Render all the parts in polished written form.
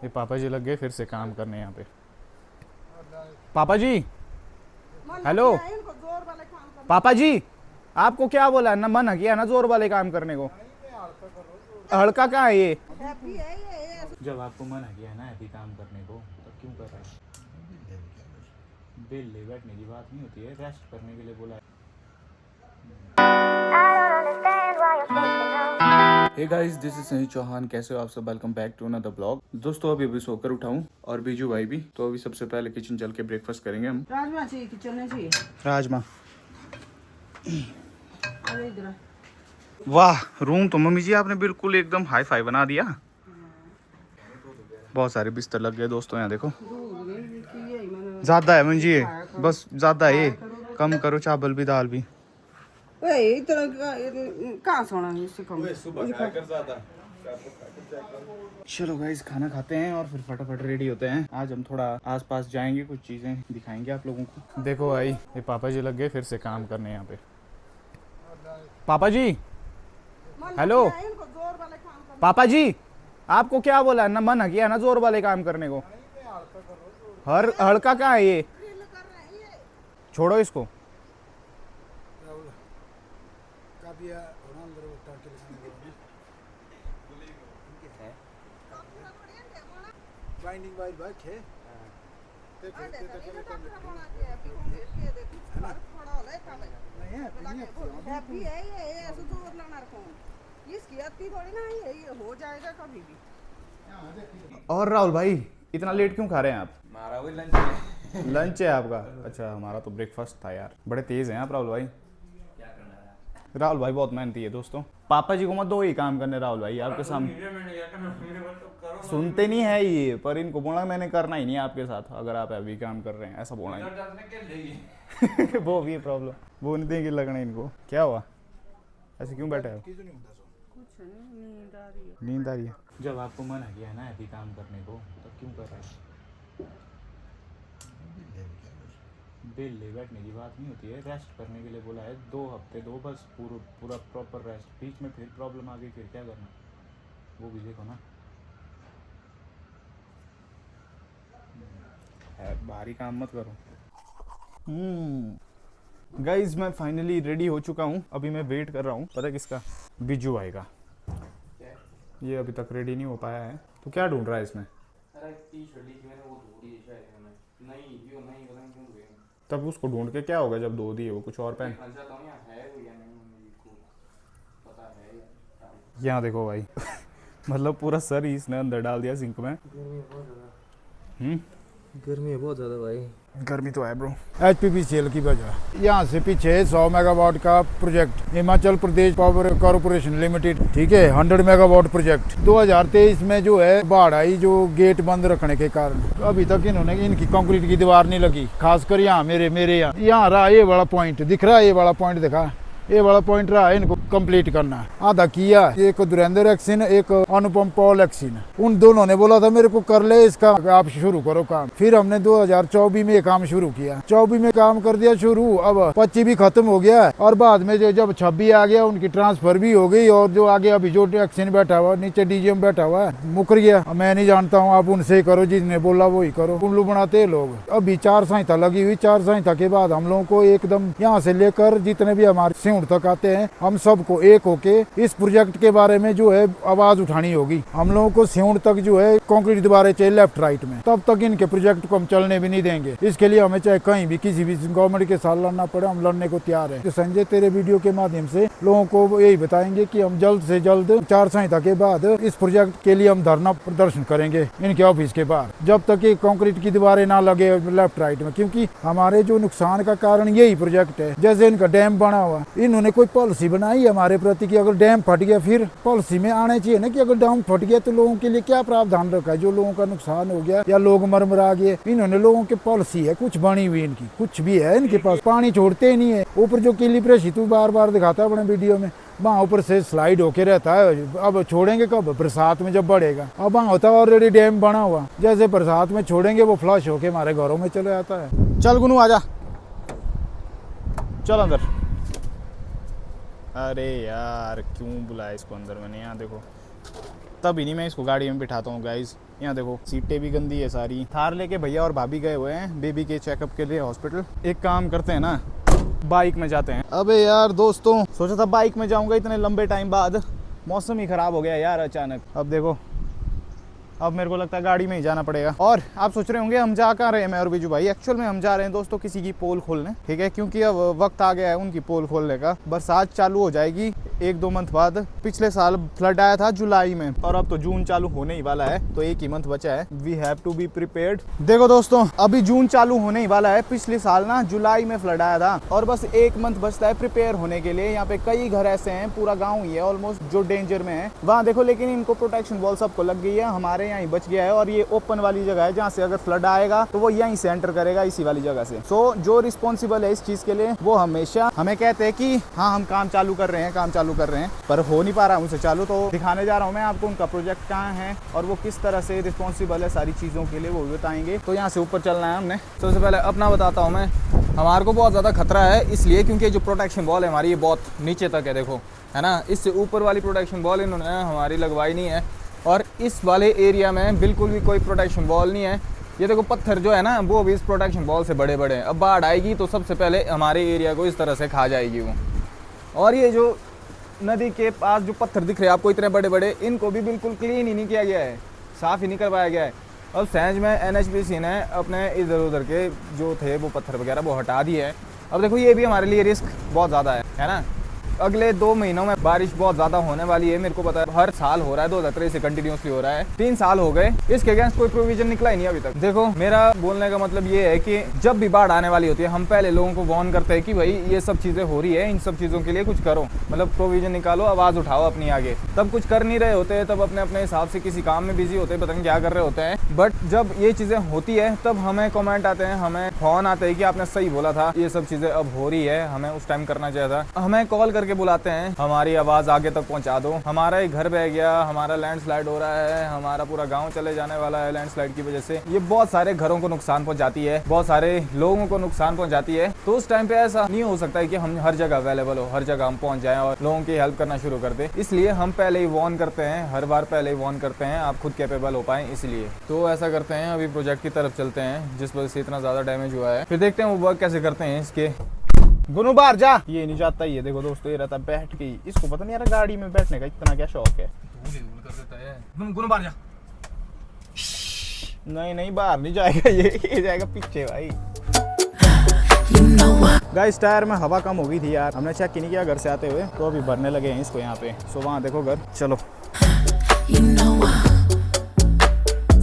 ये पापा जी लग गए फिर से काम करने यहाँ पे। पापा जी, हेलो पापा जी, आपको क्या बोला है ना, मना किया ना जोर वाले काम करने को। हड़का कहाँ है ये? जब आपको मना किया है ना अभी काम करने को तो क्यों कर रहे हैं? बिल ले बैठने की बात नहीं होती है, रेस्ट करने के लिए बोला है। Hey guys, this is Sunny Chauhan. कैसे हो आप सब? Welcome back to another blog. दोस्तों अभी सोकर उठाऊं और बीजू भाई भी, तो अभी सबसे पहले किचन चल के ब्रेकफास्ट करेंगे हम। राजमा चाहिए, किचन में चाहिए राजमा। अरे इधर वाह, रूम तो मम्मी जी आपने बिल्कुल एकदम हाई फाई बना दिया। बहुत सारे बिस्तर लग गए दोस्तों, यहाँ देखो। ज्यादा है मम्मी जी, बस ज्यादा है, कम करो चावल भी दाल भी। इतना कहाँ सोना है इससे कम। चलो गाइस, खाना खाते हैं और फिर फटाफट रेडी होते हैं। आज हम थोड़ा आसपास जाएंगे, कुछ चीजें दिखाएंगे आप लोगों को। देखो भाई, ये पापा जी लग गए फिर से काम करने यहाँ पे। पापा जी, हेलो पापा जी, आपको क्या बोला है ना, मना किया ना जोर वाले काम करने को। हड़का कहाँ है ये? छोड़ो इसको। बाइंडिंग वाइल बाइक है। हो जाएगा कभी भी। और राहुल भाई, इतना लेट क्यों खा रहे हैं आप? हमारा वही लंच है। लंच है आपका? अच्छा, हमारा तो ब्रेकफास्ट था यार। बड़े तेज हैं आप राहुल भाई। क्या करना है? राहुल भाई बहुत मेहनती है दोस्तों। पापा जी को मत दो ही काम करने राहुल भाई आपके सामने। सुनते नहीं है ये, पर इनको बोला मैंने करना ही नहीं आपके साथ, अगर आप अभी काम कर रहे हैं ऐसा बोला ही। वो भी प्रॉब्लम, वो नहीं देंगे लगना इनको। क्या हुआ, ऐसे क्यों बैठे हो? कुछ नहीं, नींद आ रही है। नींद आ रही है? जब आपको मना किया है ना अभी काम करने को तो क्यों कर रहे हैं? बिल ले बैठने की बात नहीं होती है, रेस्ट करने के लिए बोला है। 2 हफ्ते दो बस, पूरा प्रॉपर रेस्ट। बीच में फिर प्रॉब्लम आ गई, फिर क्या करना, वो भी देखो ना। भारी काम मत करो। गाइज, मैं फाइनली रेडी हो चुका हूँ। अभी मैं वेट कर रहा हूँ, पता है किसका? बिजू भाई का। ये अभी तक रेडी नहीं हो पाया है, तो क्या ढूंढ रहा है इसमें? तब उसको ढूंढ के क्या होगा जब 2 दिए वो कुछ और पहन। यहाँ देखो भाई। मतलब पूरा सर ही इसने अंदर डाल दिया सिंक में। गर्मी है बहुत ज्यादा भाई। गर्मी तो है ब्रो। HPPCL की वजह, यहाँ से पीछे 100 मेगावाट का project Himachal Pradesh power corporation limited, ठीक है, 100 मेगावाट प्रोजेक्ट 2023 में जो है बाढ़ आई, जो गेट बंद रखने के कारण अभी तक इन्होंने इनकी कंक्रीट की दीवार नहीं लगी। खासकर यहाँ मेरे यहाँ रहा ये वाला पॉइंट दिख रहा है, ये वाला पॉइंट दिखा, ये वाला पॉइंट रहा है, इनको कंप्लीट करना है। आधा किया, एक धुरेंद्र एक्सिन, एक अनुपम पॉल एक्सिन, उन दोनों ने बोला था मेरे को कर ले इसका, आप शुरू करो काम। फिर हमने 2024 में ये काम शुरू किया, 24 में काम कर दिया शुरू। अब 25 भी खत्म हो गया और बाद में जो जब 26 आ गया उनकी ट्रांसफर भी हो गई। और जो आगे अभी जो एक्सिन बैठा हुआ नीचे डीजीएम बैठा हुआ है, मुकर गया। मैं नहीं जानता हूँ, आप उनसे करो, जिसने बोला वही करो। उल्लू बनाते लोग। अभी 4 संहिता लगी हुई, 4 संहिता के बाद हम लोगों को एकदम यहाँ से लेकर जितने भी हमारे तक आते हैं, हम सबको एक होके इस प्रोजेक्ट के बारे में जो है आवाज उठानी होगी। हम लोगों को सिउड़ तक जो है कंक्रीट दीवारें चाहिए लेफ्ट राइट में, तब तक इनके प्रोजेक्ट को हम चलने भी नहीं देंगे। इसके लिए हमें चाहे कहीं भी किसी भी गवर्नमेंट के साथ लड़ना पड़े, हम लड़ने को तैयार है। तो संजय, तेरे वीडियो के माध्यम से लोगों को यही बताएंगे कि हम जल्द से जल्द 4 संहिता के बाद इस प्रोजेक्ट के लिए हम धरना प्रदर्शन करेंगे इनके ऑफिस के बाहर, जब तक ये कंक्रीट की दीवारें ना लगे लेफ्ट राइट में। क्योंकि हमारे जो नुकसान का कारण यही प्रोजेक्ट है। जैसे इनका डैम बना हुआ, इन्होंने कोई पॉलिसी बनाई हमारे प्रति कि अगर डैम फट गया, फिर पॉलिसी में आना चाहिए ना कि अगर डैम फट गया तो लोगों के लिए क्या प्रावधान रखा है, जो लोगों का नुकसान हो गया या लोग मरमरा गए। इन्होंने लोगों की पॉलिसी है कुछ बनी हुई, इनकी कुछ भी है इनके पास, पानी छोड़ते ही नहीं है। ऊपर जो किली तू बार बार दिखाता है अपने वीडियो में, वहाँ ऊपर से स्लाइड होके रहता है। अब छोड़ेंगे कब? बरसात में जब बढ़ेगा। अब वहाँ होता है ऑलरेडी डैम बना हुआ, जैसे बरसात में छोड़ेंगे वो फ्लश होके हमारे घरों में चले जाता है। चल गुनू आजा, चल अंदर। अरे यार क्यों बुलाया इसको अंदर मैंने? यहाँ देखो, तभी नहीं मैं इसको गाड़ी में बिठाता हूँ गाइज। यहाँ देखो सीटें भी गंदी है सारी। थार लेके भैया और भाभी गए हुए हैं बेबी के चेकअप के लिए हॉस्पिटल। एक काम करते हैं ना, बाइक में जाते हैं। अबे यार दोस्तों, सोचा था बाइक में जाऊंगा इतने लंबे टाइम बाद, मौसम ही खराब हो गया यार अचानक। अब देखो, अब मेरे को लगता है गाड़ी में ही जाना पड़ेगा। और आप सोच रहे होंगे हम जा कहाँ रहे हैं मैं और बीजू भाई। एक्चुअल में हम जा रहे हैं दोस्तों किसी की पोल खोलने, ठीक है, क्योंकि अब वक्त आ गया है उनकी पोल खोलने का। बरसात चालू हो जाएगी 1-2 मंथ बाद। पिछले साल फ्लड आया था जुलाई में और अब तो जून चालू होने ही वाला है, तो 1 ही मंथ बचा है। We have to be prepared. देखो दोस्तों, अभी जून चालू होने ही वाला है। पिछले साल ना जुलाई में फ्लड आया था और बस 1 मंथ बचता है प्रिपेयर होने के लिए। यहाँ पे कई घर ऐसे हैं, पूरा गाँव ही है ऑलमोस्ट, जो डेंजर में है। वहाँ देखो, लेकिन इनको प्रोटेक्शन वॉल सबको लग गई है, हमारे यहाँ ही बच गया है। और ये ओपन वाली जगह है जहाँ से अगर फ्लड आएगा तो वो यहीं से एंटर करेगा, इसी वाली जगह से। सो जो रिस्पॉन्सिबल है इस चीज के लिए वो हमेशा हमें कहते हैं कि हाँ हम काम चालू कर रहे हैं, काम चालू कर रहे हैं, पर हो नहीं पा रहा उनसे चालू। तो दिखाने जा रहा हूँ मैं आपको उनका प्रोजेक्ट कहाँ है और वो किस तरह से रिस्पॉन्सिबल है सारी चीजों के लिए, वो भी बताएंगे। तो यहाँ से ऊपर चलना है हमने। सबसे पहले अपना बताता हूँ मैं। हमारे को बहुत ज़्यादा खतरा है इसलिए क्योंकि जो प्रोटेक्शन बॉल है हमारी ये बहुत नीचे तक है, देखो है ना। इससे ऊपर वाली प्रोटेक्शन बॉल इन्होंने हमारी लगवाई नहीं है और इस वाले एरिया में बिल्कुल भी कोई प्रोटेक्शन बॉल नहीं है। ये देखो पत्थर जो है ना वो भी इस प्रोटेक्शन बॉल से बड़े बड़े हैं। अब बाढ़ आएगी तो सबसे पहले हमारे एरिया को इस तरह से खा जाएगी वो। और ये जो नदी के पास जो पत्थर दिख रहे हैं आपको इतने बड़े बड़े, इनको भी बिल्कुल क्लीन ही नहीं किया गया है, साफ़ ही नहीं करवाया गया है। अब सैंज में NHPC ने अपने इधर उधर के जो थे वो पत्थर वगैरह वो हटा दिए है। अब देखो ये भी हमारे लिए रिस्क बहुत ज़्यादा है ना। अगले 2 महीनों में बारिश बहुत ज़्यादा होने वाली है, मेरे को पता है। हर साल हो रहा है, 2023 से कंटिन्यूसली हो रहा है। 3 साल हो गए, इसके अगेंस्ट कोई प्रोविजन निकला ही नहीं अभी तक। देखो मेरा बोलने का मतलब ये है कि जब भी बाढ़ आने वाली होती है हम पहले लोगों को वार्न करते हैं कि भाई ये सब चीज़ें हो रही है, इन सब चीज़ों के लिए कुछ करो, मतलब प्रोविजन निकालो, आवाज़ उठाओ अपनी आगे। तब कुछ कर नहीं रहे होते, तब अपने अपने हिसाब से किसी काम में बिजी होते हैं, पता नहीं क्या कर रहे होते हैं। बट जब ये चीज़ें होती है तब हमें कमेंट आते हैं, हमें फोन आते हैं कि आपने सही बोला था, ये सब चीज़ें अब हो रही है, हमें उस टाइम करना चाहिए था। हमें कॉल करके बुलाते हैं, हमारी आवाज़ आगे तक पहुंचा दो, हमारा एक घर बह गया, हमारा लैंडस्लाइड हो रहा है, हमारा पूरा गांव चले जाने वाला है लैंडस्लाइड की वजह से। ये बहुत सारे घरों को नुकसान पहुंचाती है, बहुत सारे लोगों को नुकसान पहुंचाती है। तो उस टाइम पे ऐसा नहीं हो सकता है कि हम हर जगह अवेलेबल हो, हर जगह हम पहुंच जाएं और लोगों की हेल्प करना शुरू कर दें। इसलिए हम पहले ही वार्न करते हैं, हर बार पहले ही वार्न करते हैं, आप खुद कैपेबल हो पाएं इसलिए। तो ऐसा करते हैं, अभी प्रोजेक्ट की तरफ चलते हैं जिस वजह से इतना ज़्यादा डैमेज हुआ है, फिर देखते हैं वो वर्क कैसे करते हैं इसके। गुनु बाहर जा, ये नहीं जाता। ये देखो दोस्तों, ये रहता बैठ के, इसको पता नहीं यार गाड़ी में बैठने का इतना क्या शौक है। गुनु बाहर जा। नहीं बाहर नहीं जाएगा, ये जाएगा पीछे भाई। गाइस टायर में हवा कम हो गई थी यार, हमने चेक नहीं किया घर से आते हुए, तो अभी भरने लगे हैं इसको यहाँ पे। सो वहाँ देखो घर, चलो।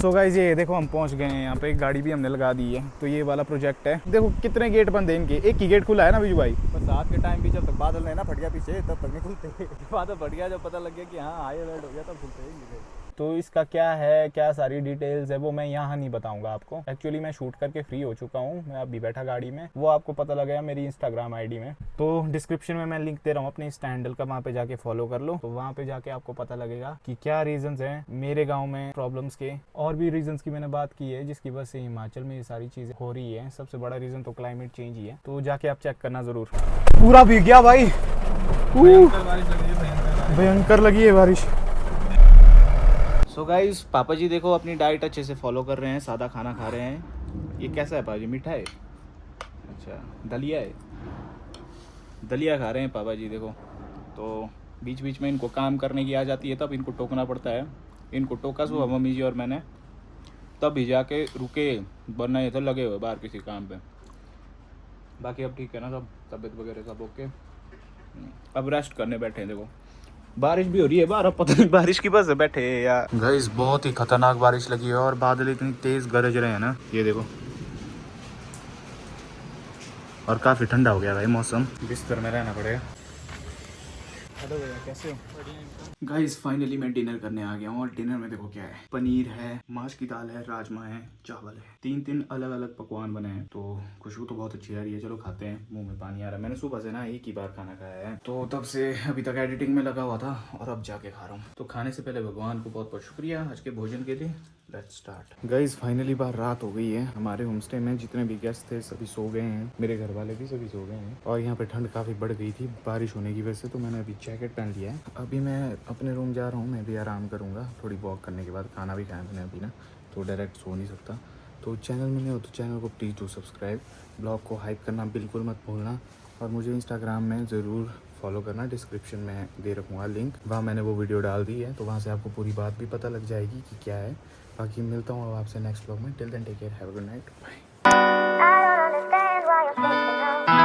सो गाइस ये देखो हम पहुंच गए हैं यहाँ पे, गाड़ी भी हमने लगा दी है। तो ये वाला प्रोजेक्ट है। देखो कितने गेट बंद है इनके, एक ही गेट खुला है ना बीजू भाई। बरसात के टाइम भी जब तक बादल नहीं ना फट गया पीछे तब तक नहीं खुलते। बादल फट गया जब पता लग गया कि हाँ हाई अलर्ट हो गया तब खुलते ही। तो इसका क्या है, क्या सारी डिटेल्स है वो मैं यहाँ नहीं बताऊंगा आपको। एक्चुअली मैं शूट करके फ्री हो चुका हूँ, मैं अभी बैठा गाड़ी में, वो आपको पता लगेगा मेरी इंस्टाग्राम आईडी में। तो डिस्क्रिप्शन में मैं लिंक दे रहा हूँ अपने इंस्टा हैंडल का, वहाँ पे जाके फॉलो कर लो। तो वहाँ पे जाके आपको पता लगेगा कि क्या रीजंस हैं मेरे गाँव में प्रॉब्लम्स के, और भी रीजंस की मैंने बात की है जिसकी वजह से हिमाचल में ये सारी चीजें हो रही है। सबसे बड़ा रीजन तो क्लाइमेट चेंज ही है, तो जाके आप चेक करना जरूर। पूरा भीग गया भाई, भयंकर लगी है बारिश। सो गाइस पापा जी देखो अपनी डाइट अच्छे से फॉलो कर रहे हैं, सादा खाना खा रहे हैं। ये कैसा है पापा जी, मीठा है? अच्छा दलिया है, दलिया खा रहे हैं पापा जी देखो। तो बीच बीच में इनको काम करने की आ जाती है, तब इनको टोकना पड़ता है। इनको टोका सुबह मम्मी जी और मैंने, तब भी जाके रुके, वरना ये तो लगे हुए बाहर किसी काम पे। बाकी अब ठीक है ना सब, तबीयत वगैरह सब ओके। अब रेस्ट करने बैठे हैं। देखो बारिश भी हो रही है बाहर, अब पता नहीं बारिश की वजह से बैठे हैं यार। गाइस बहुत ही खतरनाक बारिश लगी है और बादल इतनी तेज गरज रहे हैं ना, ये देखो। और काफी ठंडा हो गया भाई मौसम, बिस्तर में रहना पड़ेगा। हेलो भैया कैसे हो? गाइस फाइनली मैं डिनर करने आ गया हूँ और डिनर में देखो क्या है, पनीर है, माश की दाल है, राजमा है, चावल है, 3 अलग अलग पकवान बने हैं। तो खुशबू तो बहुत अच्छी आ रही है, चलो खाते हैं। मुंह में पानी आ रहा है, मैंने सुबह से ना एक ही बार खाना खाया है, तो तब से अभी तक एडिटिंग में लगा हुआ था और अब जाके खा रहा हूँ। तो खाने से पहले भगवान को बहुत बहुत शुक्रिया आज के भोजन के लिए। Let's start. गाइस फाइनली बाहर रात हो गई है, हमारे होम स्टे में जितने भी गेस्ट थे सभी सो गए हैं, मेरे घर वाले भी सभी सो गए हैं। और यहाँ पे ठंड काफ़ी बढ़ गई थी बारिश होने की वजह से, तो मैंने अभी जैकेट पहन लिया है। अभी मैं अपने रूम जा रहा हूँ, मैं भी आराम करूँगा थोड़ी वॉक करने के बाद। खाना भी खाया मैंने अभी ना, तो डायरेक्ट सो नहीं सकता। तो चैनल में नहीं हो तो चैनल को प्लीज़ डू सब्सक्राइब, ब्लॉग को हाइप करना बिल्कुल मत भूलना, और मुझे इंस्टाग्राम में ज़रूर फॉलो करना। डिस्क्रिप्शन में दे रखूँगा लिंक, वहाँ मैंने वो वीडियो डाल दी है, तो वहाँ से आपको पूरी बात भी पता लग जाएगी कि क्या है। बाकी मिलता हूँ अब आपसे नेक्स्ट ब्लॉग में। Till then take care, have a good night, bye.